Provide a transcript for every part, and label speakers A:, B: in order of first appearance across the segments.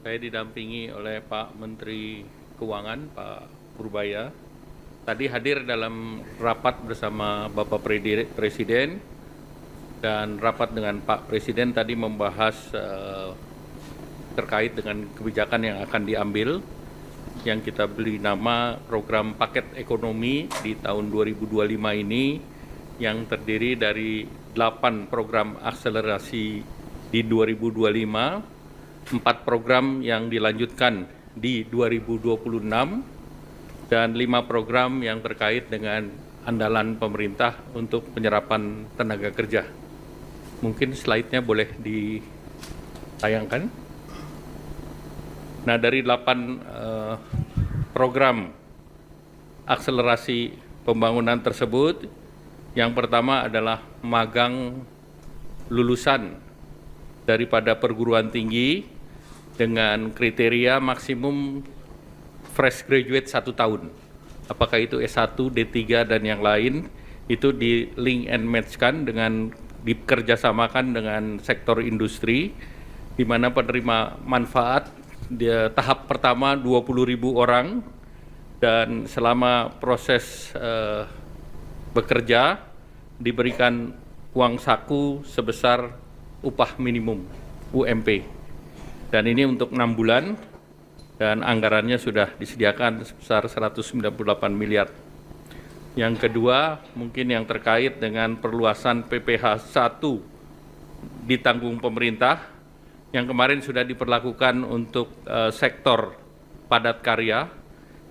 A: Saya didampingi oleh Pak Menteri Keuangan, Pak Purbaya. Tadi hadir dalam rapat bersama Bapak Presiden dan rapat dengan Pak Presiden tadi membahas terkait dengan kebijakan yang akan diambil yang kita beri nama program paket ekonomi di tahun 2025 ini yang terdiri dari 8 program akselerasi di 2025, 4 program yang dilanjutkan di 2026, dan 5 program yang terkait dengan andalan pemerintah untuk penyerapan tenaga kerja. Mungkin slide-nya boleh ditayangkan. Nah, dari 8 program akselerasi pembangunan tersebut, yang pertama adalah magang lulusan daripada perguruan tinggi dengan kriteria maksimum fresh graduate 1 tahun. Apakah itu S1, D3, dan yang lain, itu di link and match-kan dengan dikerjasamakan dengan sektor industri, di mana penerima manfaat di tahap pertama 20.000 orang, dan selama proses bekerja diberikan uang saku sebesar upah minimum UMP. Dan ini untuk 6 bulan dan anggarannya sudah disediakan sebesar 198 miliar. Yang kedua, mungkin yang terkait dengan perluasan PPh 1 ditanggung pemerintah yang kemarin sudah diperlakukan untuk sektor padat karya,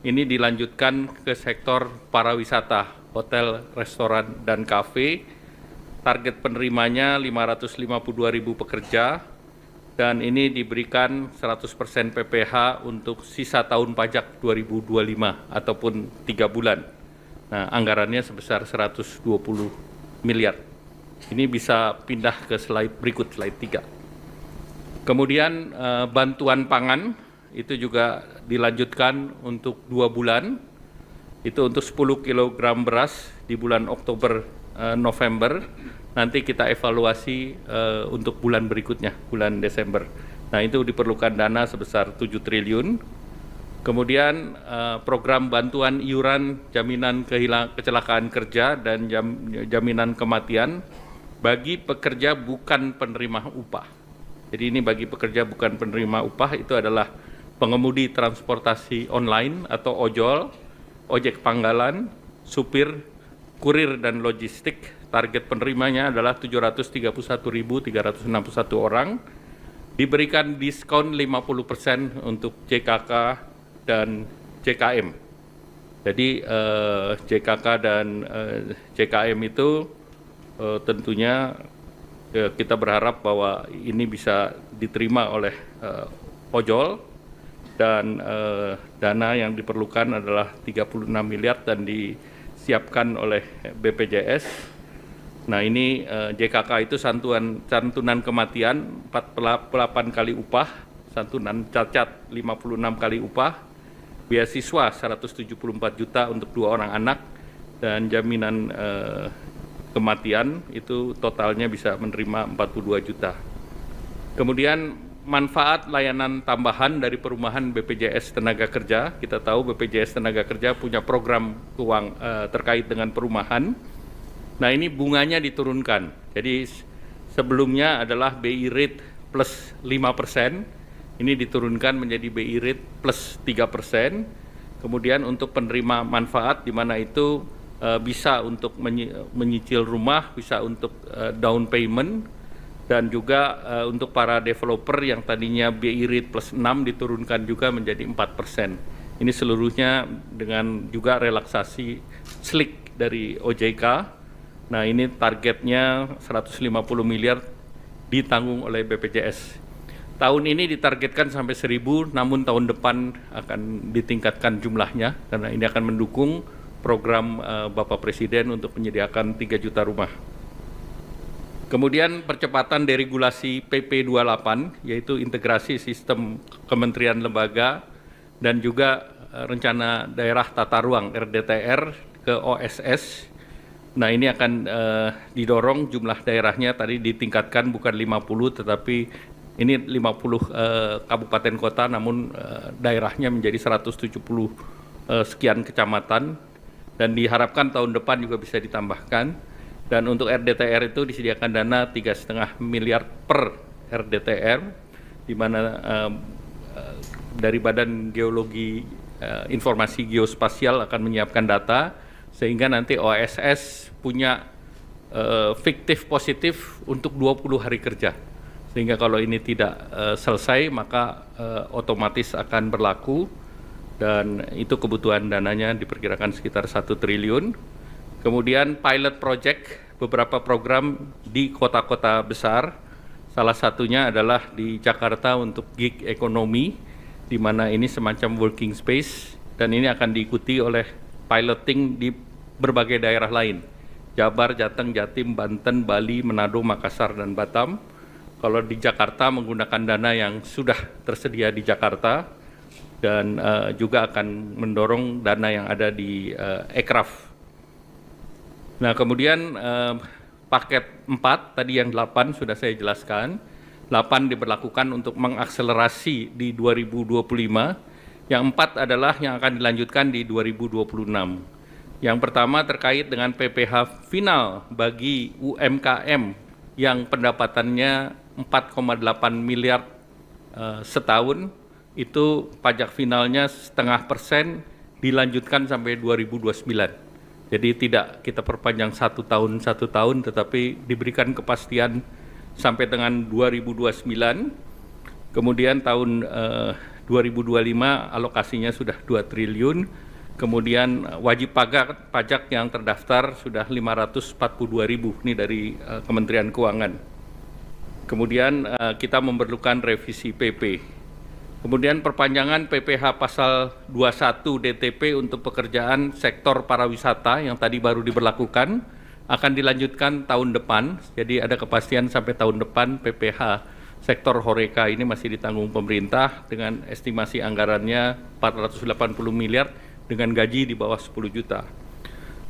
A: ini dilanjutkan ke sektor pariwisata, hotel, restoran, dan kafe. Target penerimanya 552.000 pekerja, dan ini diberikan 100% PPh untuk sisa tahun pajak 2025 ataupun 3 bulan. Nah, anggarannya sebesar 120 miliar. Ini bisa pindah ke slide berikut, slide 3. Kemudian bantuan pangan itu juga dilanjutkan untuk 2 bulan. Itu untuk 10 kg beras di bulan Oktober November. Nanti kita evaluasi untuk bulan berikutnya, bulan Desember. Nah, itu diperlukan dana sebesar 7 triliun. Kemudian program bantuan iuran jaminan kecelakaan kerja dan jaminan kematian bagi pekerja bukan penerima upah. Jadi ini bagi pekerja bukan penerima upah itu adalah pengemudi transportasi online atau ojol, ojek panggalan, supir, kurir, dan logistik. Target penerimanya adalah 731.361 orang, diberikan diskon 50% untuk JKK dan JKM. Jadi JKK dan JKM itu tentunya kita berharap bahwa ini bisa diterima oleh ojol, dan dana yang diperlukan adalah 36 miliar dan disiapkan oleh BPJS. Nah, ini JKK itu santunan kematian 48 kali upah, santunan cacat 56 kali upah, beasiswa 174 juta untuk 2 orang anak, dan jaminan kematian itu totalnya bisa menerima 42 juta. Kemudian manfaat layanan tambahan dari perumahan BPJS Tenaga Kerja. Kita tahu BPJS Tenaga Kerja punya program terkait dengan perumahan. Nah, ini bunganya diturunkan. Jadi sebelumnya adalah BI rate plus 5%, ini diturunkan menjadi BI rate plus 3%. Kemudian untuk penerima manfaat di mana itu bisa untuk menyicil rumah, bisa untuk down payment, dan juga untuk para developer yang tadinya BI rate plus 6 diturunkan juga menjadi 4%. Ini seluruhnya dengan juga relaksasi SLIK dari OJK. Nah, ini targetnya 150 miliar ditanggung oleh BPJS. Tahun ini ditargetkan sampai 1.000, namun tahun depan akan ditingkatkan jumlahnya karena ini akan mendukung program Bapak Presiden untuk menyediakan 3 juta rumah. Kemudian percepatan deregulasi PP 28, yaitu integrasi sistem kementerian lembaga dan juga rencana daerah tata ruang RDTR ke OSS. Nah, ini akan didorong jumlah daerahnya tadi ditingkatkan bukan 50 tetapi Ini 50 kabupaten kota, namun daerahnya menjadi 170 sekian kecamatan, dan diharapkan tahun depan juga bisa ditambahkan. Dan untuk RDTR itu disediakan dana 3,5 miliar per RDTR, di mana dari Badan Geologi Informasi Geospasial akan menyiapkan data, sehingga nanti OSS punya fiktif positif untuk 20 hari kerja. Sehingga kalau ini tidak selesai, maka otomatis akan berlaku, dan itu kebutuhan dananya diperkirakan sekitar 1 triliun. Kemudian pilot project, beberapa program di kota-kota besar, salah satunya adalah di Jakarta untuk gig ekonomi, di mana ini semacam working space, dan ini akan diikuti oleh piloting di berbagai daerah lain, Jabar, Jateng, Jatim, Banten, Bali, Manado, Makassar, dan Batam. Kalau di Jakarta menggunakan dana yang sudah tersedia di Jakarta, dan juga akan mendorong dana yang ada di Ekraf. Nah, kemudian paket 4, tadi yang 8 sudah saya jelaskan. 8 diberlakukan untuk mengakselerasi di 2025. Yang 4 adalah yang akan dilanjutkan di 2026. Yang pertama terkait dengan PPh final bagi UMKM yang pendapatannya 4,8 miliar setahun, itu pajak finalnya 0,5% dilanjutkan sampai 2029. Jadi tidak kita perpanjang satu tahun, tetapi diberikan kepastian sampai dengan 2029. Kemudian tahun 2025 alokasinya sudah 2 triliun. Kemudian wajib pajak yang terdaftar sudah 542.000, ini dari Kementerian Keuangan. Kemudian kita memerlukan revisi PP. Kemudian perpanjangan PPh pasal 21 DTP untuk pekerjaan sektor pariwisata yang tadi baru diberlakukan akan dilanjutkan tahun depan. Jadi ada kepastian sampai tahun depan PPh sektor Horeca ini masih ditanggung pemerintah dengan estimasi anggarannya 480 miliar dengan gaji di bawah 10 juta.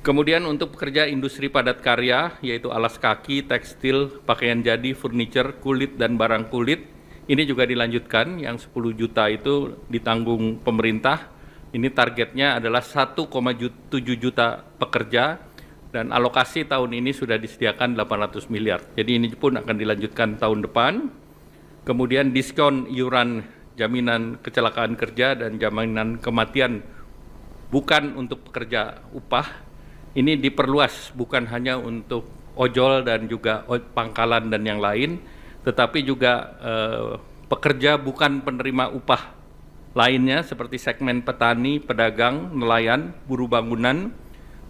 A: Kemudian untuk pekerja industri padat karya, yaitu alas kaki, tekstil, pakaian jadi, furniture, kulit, dan barang kulit, ini juga dilanjutkan, yang 10 juta itu ditanggung pemerintah. Ini targetnya adalah 1,7 juta pekerja, dan alokasi tahun ini sudah disediakan 800 miliar. Jadi ini pun akan dilanjutkan tahun depan. Kemudian diskon iuran jaminan kecelakaan kerja dan jaminan kematian bukan untuk pekerja upah, ini diperluas bukan hanya untuk ojol dan juga pangkalan dan yang lain, tetapi juga pekerja bukan penerima upah lainnya seperti segmen petani, pedagang, nelayan, buruh bangunan,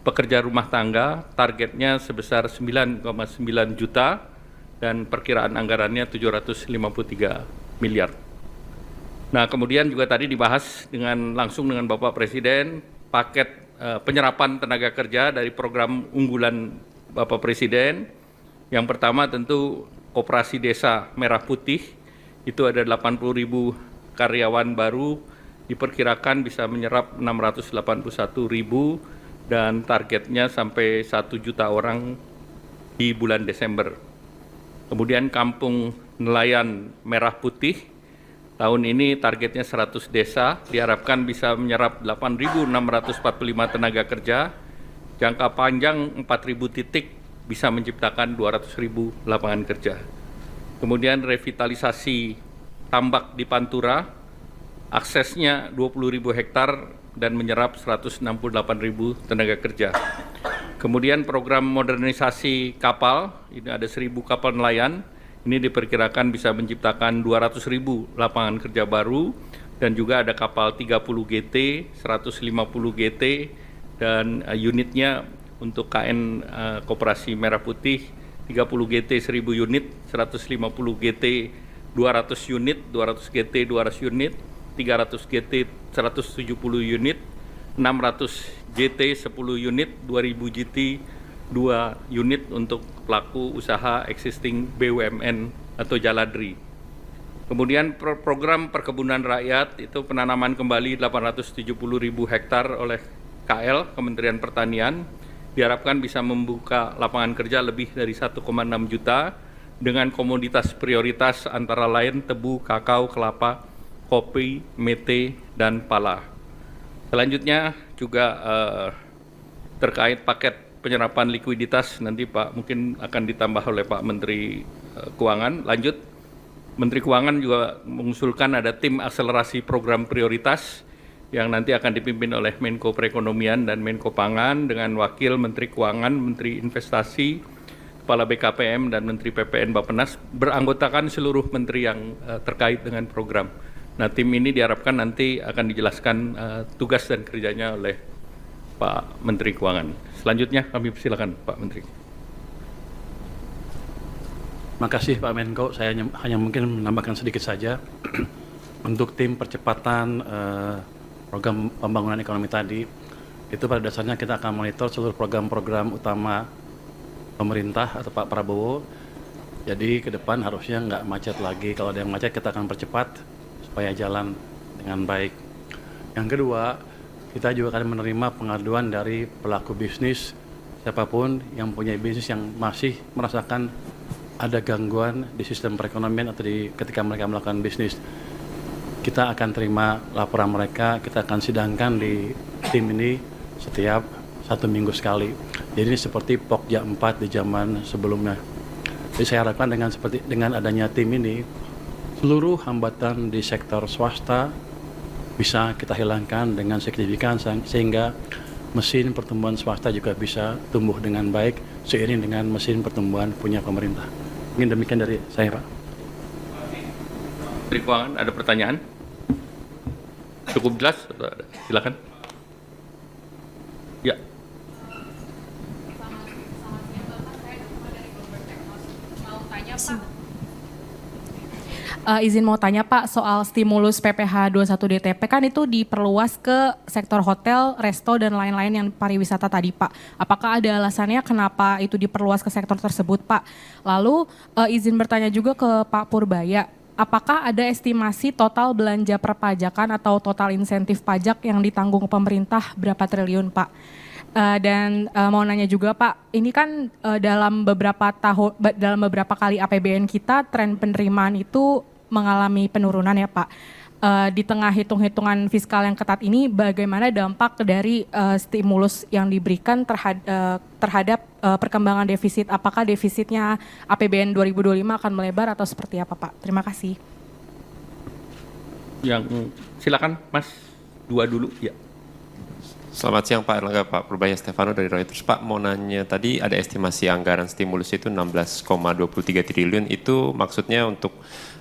A: pekerja rumah tangga, targetnya sebesar 9,9 juta dan perkiraan anggarannya 753 miliar. Nah, kemudian juga tadi dibahas langsung dengan Bapak Presiden paket penyerapan tenaga kerja dari program unggulan Bapak Presiden. Yang pertama tentu Koperasi Desa Merah Putih, itu ada 80.000 karyawan baru, diperkirakan bisa menyerap 681.000 dan targetnya sampai 1 juta orang di bulan Desember. Kemudian Kampung Nelayan Merah Putih, tahun ini targetnya 100 desa, diharapkan bisa menyerap 8.645 tenaga kerja, jangka panjang 4.000 titik, bisa menciptakan 200.000 lapangan kerja. Kemudian revitalisasi tambak di Pantura, aksesnya 20.000 hektar dan menyerap 168.000 tenaga kerja. Kemudian program modernisasi kapal, ini ada 1.000 kapal nelayan, ini diperkirakan bisa menciptakan 200.000 lapangan kerja baru, dan juga ada kapal 30 GT, 150 GT, dan unitnya untuk KN Koperasi Merah Putih 30 GT 1.000 unit, 150 GT 200 unit, 200 GT 200 unit, 300 GT 170 unit, 600 GT 10 unit, 2.000 GT 2 unit untuk pelaku usaha existing BUMN atau Jaladri. Kemudian program perkebunan rakyat itu penanaman kembali 870.000 hektar oleh KL, Kementerian Pertanian, diharapkan bisa membuka lapangan kerja lebih dari 1,6 juta dengan komoditas prioritas antara lain tebu, kakao, kelapa, kopi, mete, dan pala. Selanjutnya juga terkait paket penyerapan likuiditas, nanti Pak mungkin akan ditambah oleh Pak Menteri Keuangan. Lanjut, Menteri Keuangan juga mengusulkan ada tim akselerasi program prioritas yang nanti akan dipimpin oleh Menko Perekonomian dan Menko Pangan dengan Wakil Menteri Keuangan, Menteri Investasi, Kepala BKPM, dan Menteri PPN Bappenas, beranggotakan seluruh menteri yang terkait dengan program. Nah, tim ini diharapkan nanti akan dijelaskan tugas dan kerjanya oleh Pak Menteri Keuangan. Selanjutnya kami persilakan Pak Menteri.
B: Terima kasih Pak Menko. Saya hanya mungkin menambahkan sedikit saja untuk tim percepatan program pembangunan ekonomi tadi. Itu pada dasarnya kita akan monitor seluruh program-program utama pemerintah atau Pak Prabowo. Jadi ke depan harusnya nggak macet lagi. Kalau ada yang macet kita akan percepat supaya jalan dengan baik. Yang kedua, kita juga akan menerima pengaduan dari pelaku bisnis, siapapun yang punya bisnis yang masih merasakan ada gangguan di sistem perekonomian atau ketika mereka melakukan bisnis. Kita akan terima laporan mereka, kita akan sidangkan di tim ini setiap 1 minggu sekali. Jadi ini seperti Pokja 4 di zaman sebelumnya. Jadi saya harapkan dengan adanya tim ini, seluruh hambatan di sektor swasta bisa kita hilangkan dengan signifikan sehingga mesin pertumbuhan swasta juga bisa tumbuh dengan baik seiring dengan mesin pertumbuhan punya pemerintah. Mungkin demikian dari saya, Pak.
A: Menteri Keuangan, ada pertanyaan? Cukup jelas? Silakan. Ya.
C: Izin mau tanya Pak soal stimulus PPh 21 DTP, kan itu diperluas ke sektor hotel, resto, dan lain-lain yang pariwisata tadi Pak. Apakah ada alasannya kenapa itu diperluas ke sektor tersebut Pak? Lalu izin bertanya juga ke Pak Purbaya, apakah ada estimasi total belanja perpajakan atau total insentif pajak yang ditanggung pemerintah berapa triliun Pak? Dan mau nanya juga Pak, ini kan dalam beberapa kali APBN kita tren penerimaan itu mengalami penurunan ya Pak. Di tengah hitung-hitungan fiskal yang ketat ini, bagaimana dampak dari stimulus yang diberikan terhadap perkembangan defisit? Apakah defisitnya APBN 2025 akan melebar atau seperti apa Pak? Terima kasih.
A: Yang silakan Mas, 2 dulu ya.
D: Selamat siang Pak Erlangga, Pak Purbaya Stefano dari Reuters. Pak, mau nanya tadi ada estimasi anggaran stimulus itu 16,23 triliun, itu maksudnya untuk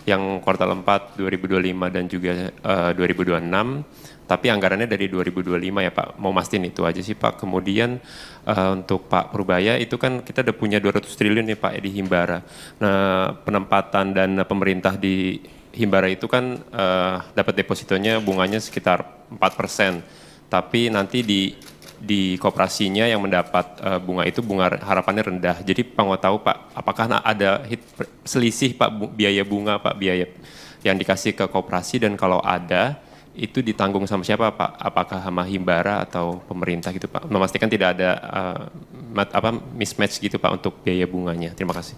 D: yang kuartal 4 2025 dan juga 2026, tapi anggarannya dari 2025 ya Pak. Mau mastiin itu aja sih Pak. Kemudian untuk Pak Purbaya itu kan kita udah punya 200 triliun nih Pak di Himbara. Nah, penempatan dana pemerintah di Himbara itu kan dapat depositonya bunganya sekitar 4%. Tapi nanti di koperasinya yang mendapat bunga itu bunga harapannya rendah. Jadi Pak mau tahu Pak, apakah ada selisih Pak biaya bunga Pak, biaya yang dikasih ke koperasi, dan kalau ada itu ditanggung sama siapa Pak? Apakah sama Himbara atau pemerintah gitu Pak? Memastikan tidak ada mismatch gitu Pak untuk biaya bunganya. Terima kasih.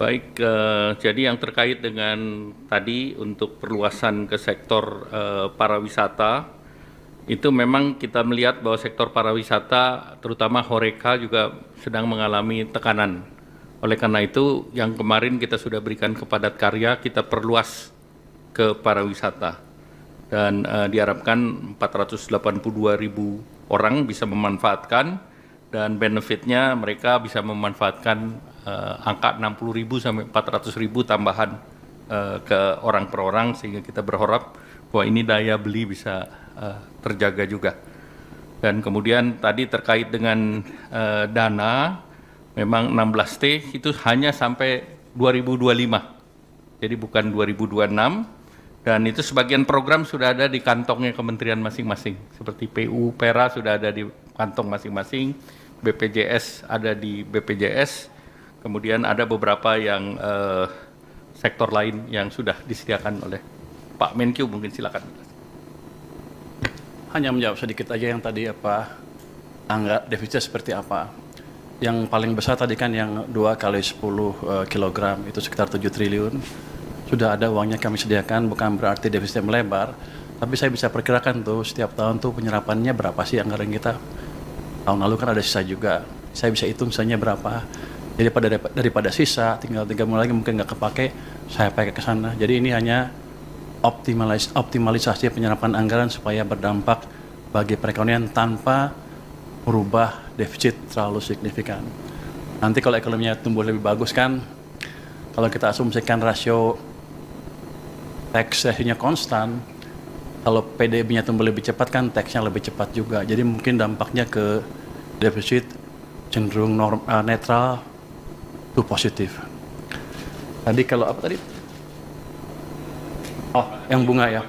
A: Baik, jadi yang terkait dengan tadi untuk perluasan ke sektor pariwisata, itu memang kita melihat bahwa sektor pariwisata terutama Horeca juga sedang mengalami tekanan. Oleh karena itu yang kemarin kita sudah berikan ke padat karya, kita perluas ke pariwisata. Dan diharapkan 482.000 orang bisa memanfaatkan, dan benefitnya mereka bisa memanfaatkan angka 60.000 sampai 400.000 tambahan ke orang per orang, sehingga kita berharap bahwa ini daya beli bisa terjaga juga. Dan kemudian tadi terkait dengan dana, memang 16T itu hanya sampai 2025, jadi bukan 2026, dan itu sebagian program sudah ada di kantongnya kementerian masing-masing, seperti PU, PERA sudah ada di kantong masing-masing, BPJS ada di BPJS, kemudian ada beberapa yang sektor lain yang sudah disediakan oleh Pak Menkyu. Mungkin silakan.
B: Hanya menjawab sedikit aja yang tadi defisit seperti apa. yang paling besar tadi kan yang 2 kali 10 kilogram itu sekitar 7 triliun. Sudah ada uangnya kami sediakan, bukan berarti defisitnya melebar. Tapi saya bisa perkirakan tuh setiap tahun tuh penyerapannya berapa sih anggaran kita. Tahun lalu kan ada sisa juga. Saya bisa hitung sisanya berapa. Jadi daripada sisa, tinggal 3 bulan lagi mungkin nggak kepake, saya pakai ke sana. Jadi ini hanya optimalisasi penyerapan anggaran supaya berdampak bagi perekonomian tanpa merubah defisit terlalu signifikan. Nanti kalau ekonominya tumbuh lebih bagus kan, kalau kita asumsikan rasio tax ratio-nya konstan, kalau PDB-nya tumbuh lebih cepat kan tax-nya lebih cepat juga. Jadi mungkin dampaknya ke defisit cenderung netral to positif. Tadi kalau apa tadi? Oh, yang bunga ya.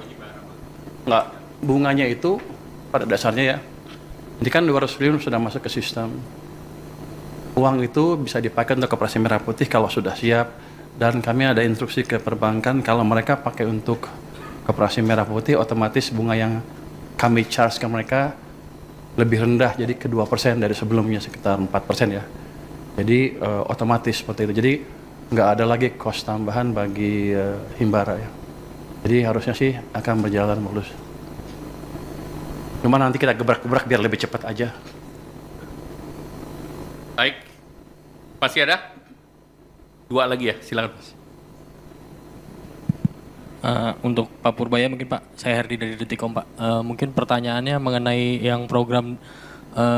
B: Enggak, bunganya itu pada dasarnya ya. Ini kan 200 triliun sudah masuk ke sistem. Uang itu bisa dipakai untuk koperasi merah putih kalau sudah siap. Dan kami ada instruksi ke perbankan kalau mereka pakai untuk koperasi merah putih, otomatis bunga yang kami charge ke mereka lebih rendah, jadi ke 2% dari sebelumnya sekitar 4% ya. Jadi otomatis seperti itu. Jadi nggak ada lagi cost tambahan bagi Himbara ya. Jadi harusnya sih akan berjalan mulus. Cuma nanti kita gebrak-gebrak biar lebih cepat aja.
A: Baik, masih ada? 2 lagi ya, silakan Mas.
E: Untuk Pak Purbaya mungkin Pak, saya Herdi dari Detikom Pak. Mungkin pertanyaannya mengenai yang program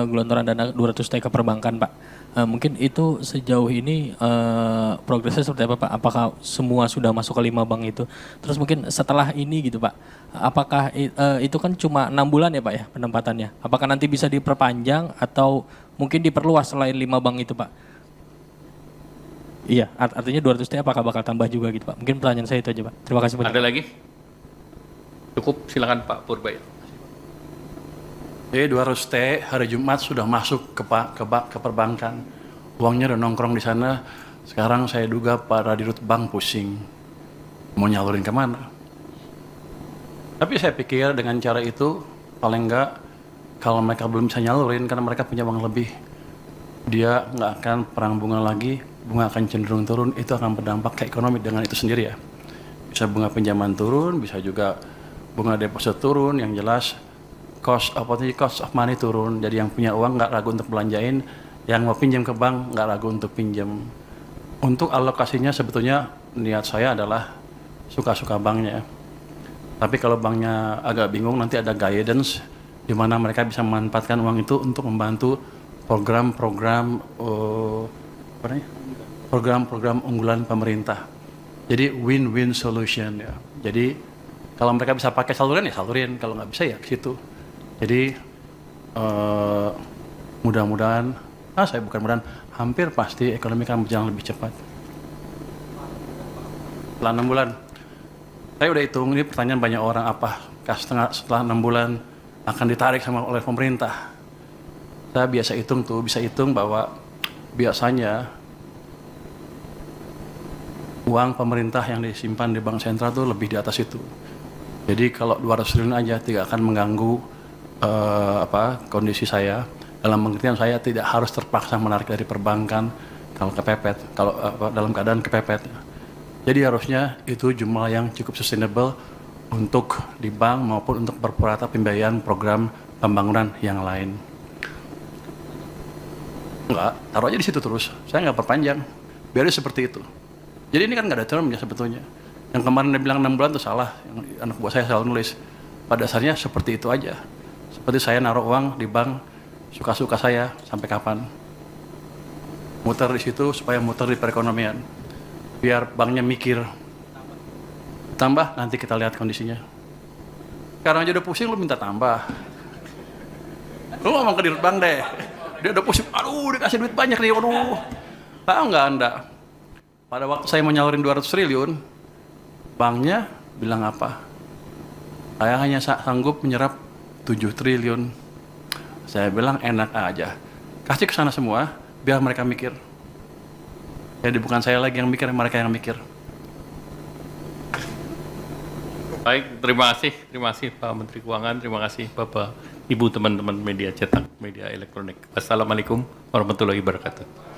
E: gelontoran dana 200T ke perbankan Pak. Mungkin itu sejauh ini progresnya seperti apa Pak? Apakah semua sudah masuk ke 5 bank itu? Terus mungkin setelah ini gitu Pak, apakah itu kan cuma 6 bulan ya Pak ya penempatannya? Apakah nanti bisa diperpanjang atau mungkin diperluas selain 5 bank itu Pak? Iya, artinya 200T apakah bakal tambah juga gitu Pak? Mungkin pertanyaan saya itu aja Pak. Terima kasih Pak.
A: Ada lagi? Cukup, silakan Pak Purbaya.
B: Jadi 200T hari Jumat sudah masuk ke perbankan. Uangnya udah nongkrong di sana. Sekarang saya duga para dirut bank pusing. Mau nyalurin kemana? Tapi saya pikir dengan cara itu, paling enggak kalau mereka belum bisa nyalurin karena mereka punya uang lebih, dia nggak akan perang bunga lagi, bunga akan cenderung turun, itu akan berdampak ke ekonomi dengan itu sendiri ya. Bisa bunga pinjaman turun, bisa juga bunga deposit turun, yang jelas cost of money turun. Jadi yang punya uang nggak ragu untuk belanjain, yang mau pinjam ke bank nggak ragu untuk pinjam. Untuk alokasinya sebetulnya niat saya adalah suka-suka banknya. Tapi kalau banknya agak bingung, nanti ada guidance di mana mereka bisa memanfaatkan uang itu untuk membantu program-program unggulan pemerintah. Jadi win-win solution ya. Jadi kalau mereka bisa pakai saluran ya salurin, kalau nggak bisa ya ke situ. Jadi mudah-mudahan, hampir pasti ekonomi akan berjalan lebih cepat. Setelah 6 bulan, saya udah hitung, ini pertanyaan banyak orang, apakah setelah 6 bulan akan ditarik oleh pemerintah. Saya bisa hitung bahwa biasanya uang pemerintah yang disimpan di bank sentral itu lebih di atas itu. Jadi kalau 200 triliun aja tidak akan mengganggu kondisi saya. Dalam pengertian saya tidak harus terpaksa menarik dari perbankan dalam keadaan kepepet. Jadi harusnya itu jumlah yang cukup sustainable untuk di bank maupun untuk perpurata pembiayaan program pembangunan yang lain. Enggak, taruh aja di situ terus. Saya nggak perpanjang. Biar seperti itu. Jadi ini kan nggak ada termnya sebetulnya. Yang kemarin dia bilang 6 bulan itu salah. Yang anak buah saya selalu nulis. Pada dasarnya seperti itu aja. Seperti saya naruh uang di bank suka-suka saya sampai kapan. Muter di situ supaya muter di perekonomian. Biar banknya mikir. Tambah nanti kita lihat kondisinya. Sekarang aja udah pusing lu minta tambah. Lu ngomong ke dirut bank deh. Dia udah pusing, aduh dikasih duit banyak nih, aduh. Tahu nggak Anda? Pada waktu saya mau nyalurin 200 triliun, banknya bilang apa? Saya hanya sanggup menyerap 7 triliun. Saya bilang enak aja. Kasih ke sana semua, biar mereka mikir. Jadi bukan saya lagi yang mikir, mereka yang mikir.
A: Baik, terima kasih Pak Menteri Keuangan, terima kasih Bapak, Ibu, teman-teman media cetak, media elektronik. Assalamualaikum warahmatullahi wabarakatuh.